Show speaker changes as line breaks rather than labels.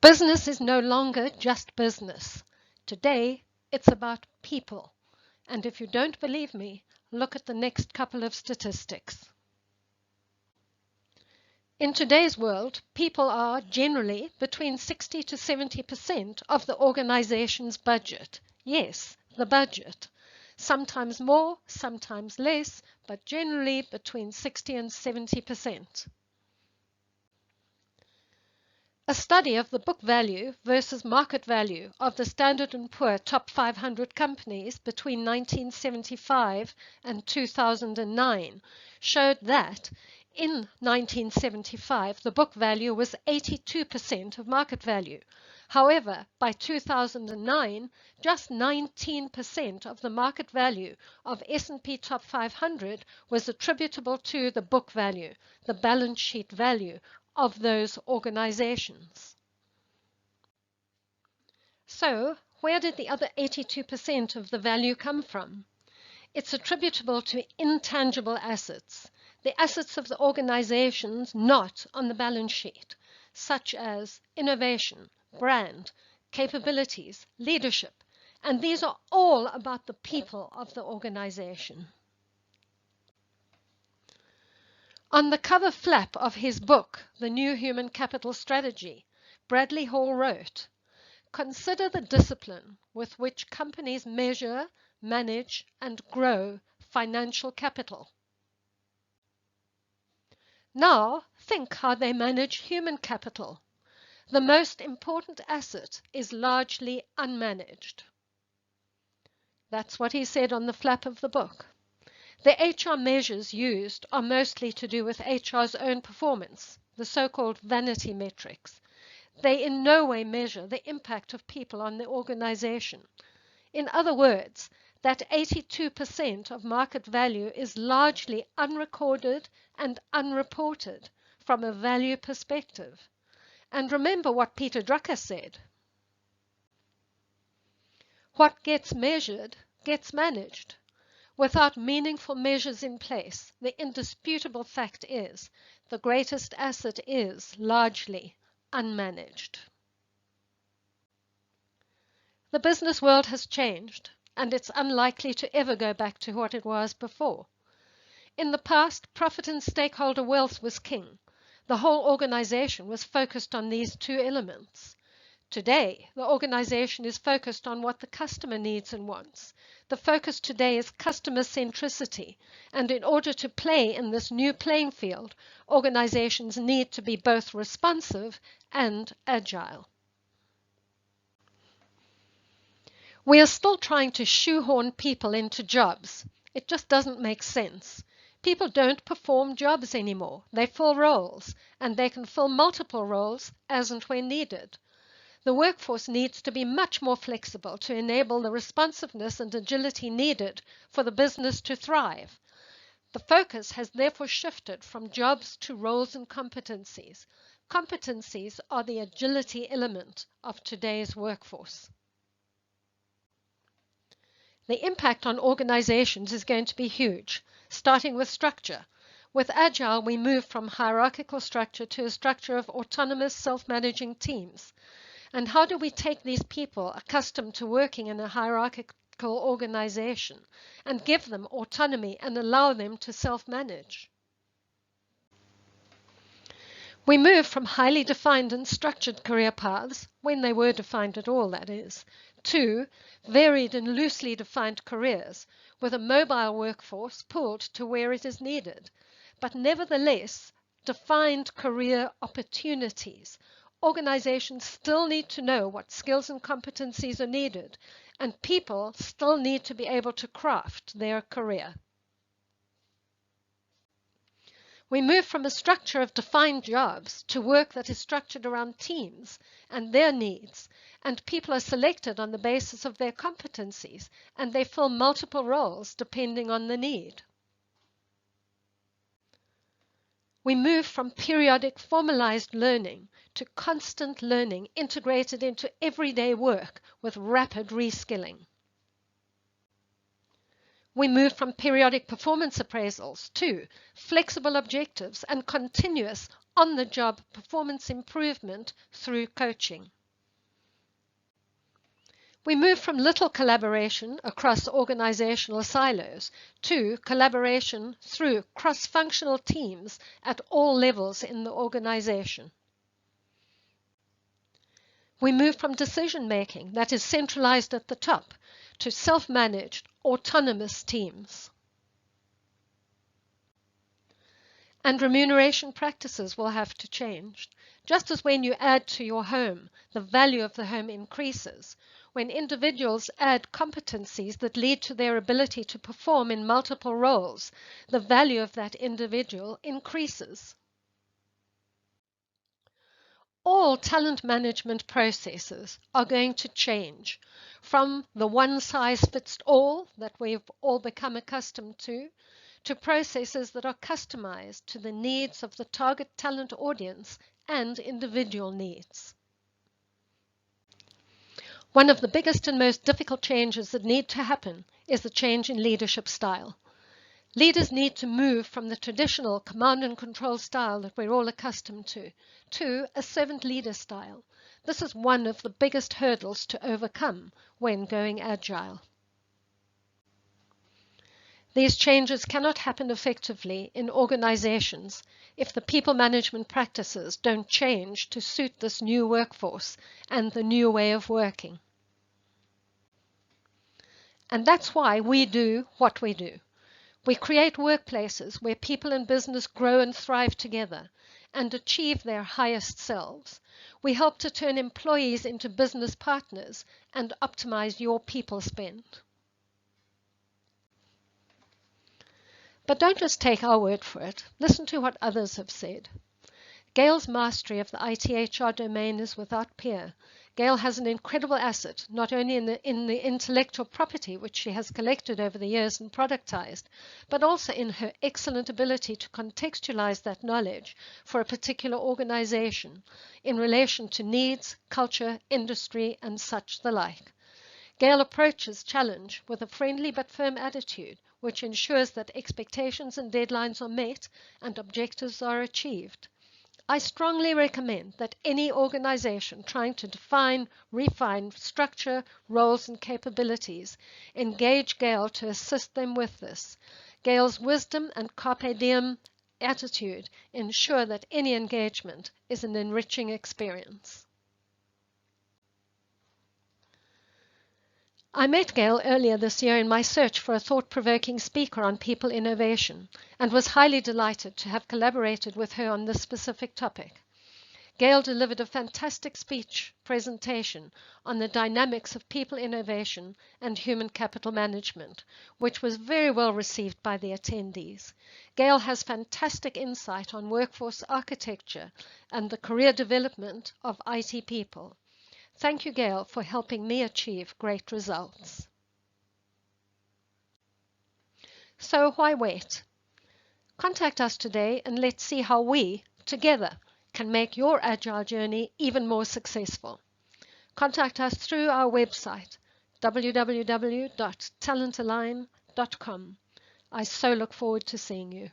Business is no longer just business. Today, it's about people. And if you don't believe me, look at the next couple of statistics. In today's world, people are generally between 60 to 70% of the organization's budget. Yes, the budget. Sometimes more, sometimes less, but generally between 60 and 70%. A study of the book value versus market value of the Standard & Poor top 500 companies between 1975 and 2009 showed that in 1975 the book value was 82% of market value. However, by 2009, just 19% of the market value of S&P Top 500 was attributable to the book value, the balance sheet value of those organizations. So, where did the other 82% of the value come from? It's attributable to intangible assets, the assets of the organizations not on the balance sheet, such as innovation, brand, capabilities, leadership, and these are all about the people of the organization. On the cover flap of his book, The New Human Capital Strategy, Bradley Hall wrote, "Consider the discipline with which companies measure, manage, and grow financial capital. Now think how they manage human capital. The most important asset is largely unmanaged." That's what he said on the flap of the book. The HR measures used are mostly to do with HR's own performance, the so-called vanity metrics. They in no way measure the impact of people on the organization. In other words, that 82% of market value is largely unrecorded and unreported from a value perspective. And remember what Peter Drucker said. What gets measured gets managed. Without meaningful measures in place, the indisputable fact is the greatest asset is largely unmanaged. The business world has changed, and it's unlikely to ever go back to what it was before. In the past, profit and stakeholder wealth was king. The whole organization was focused on these two elements. Today, the organization is focused on what the customer needs and wants. The focus today is customer centricity, and in order to play in this new playing field, organizations need to be both responsive and agile. We are still trying to shoehorn people into jobs. It just doesn't make sense. People don't perform jobs anymore. They fill roles, and they can fill multiple roles as and when needed. The workforce needs to be much more flexible to enable the responsiveness and agility needed for the business to thrive. The focus has therefore shifted from jobs to roles and competencies. Competencies are the agility element of today's workforce. The impact on organizations is going to be huge, starting with structure. With Agile, we move from hierarchical structure to a structure of autonomous, self-managing teams. And how do we take these people accustomed to working in a hierarchical organization and give them autonomy and allow them to self-manage? We move from highly defined and structured career paths, when they were defined at all, that is, to varied and loosely defined careers with a mobile workforce pulled to where it is needed, but nevertheless defined career opportunities. Organizations still need to know what skills and competencies are needed, and people still need to be able to craft their career. We move from a structure of defined jobs to work that is structured around teams and their needs, and people are selected on the basis of their competencies, and they fill multiple roles depending on the need. We move from periodic formalized learning to constant learning integrated into everyday work with rapid reskilling. We move from periodic performance appraisals to flexible objectives and continuous on-the-job performance improvement through coaching. We move from little collaboration across organizational silos to collaboration through cross-functional teams at all levels in the organization. We move from decision-making that is centralized at the top to self-managed, autonomous teams. And remuneration practices will have to change. Just as when you add to your home, the value of the home increases. When individuals add competencies that lead to their ability to perform in multiple roles, the value of that individual increases. All talent management processes are going to change from the one-size-fits-all that we've all become accustomed to processes that are customized to the needs of the target talent audience and individual needs. One of the biggest and most difficult changes that need to happen is the change in leadership style. Leaders need to move from the traditional command and control style that we're all accustomed to a servant leader style. This is one of the biggest hurdles to overcome when going agile. These changes cannot happen effectively in organizations if the people management practices don't change to suit this new workforce and the new way of working. And that's why we do what we do. We create workplaces where people in business grow and thrive together and achieve their highest selves. We help to turn employees into business partners and optimize your people spend. But don't just take our word for it. Listen to what others have said. Gail's mastery of the IT/HR domain is without peer. Gail has an incredible asset, not only in the intellectual property which she has collected over the years and productized, but also in her excellent ability to contextualize that knowledge for a particular organization in relation to needs, culture, industry, and such the like. Gail approaches challenge with a friendly but firm attitude, which ensures that expectations and deadlines are met and objectives are achieved. I strongly recommend that any organization trying to define, refine structure, roles, and capabilities engage Gail to assist them with this. Gail's wisdom and carpe diem attitude ensure that any engagement is an enriching experience. I met Gail earlier this year in my search for a thought-provoking speaker on people innovation and was highly delighted to have collaborated with her on this specific topic. Gail delivered a fantastic speech presentation on the dynamics of people innovation and human capital management, which was very well received by the attendees. Gail has fantastic insight on workforce architecture and the career development of IT people. Thank you, Gail, for helping me achieve great results. So why wait? Contact us today and let's see how we, together, can make your agile journey even more successful. Contact us through our website, www.talentalign.com. I so look forward to seeing you.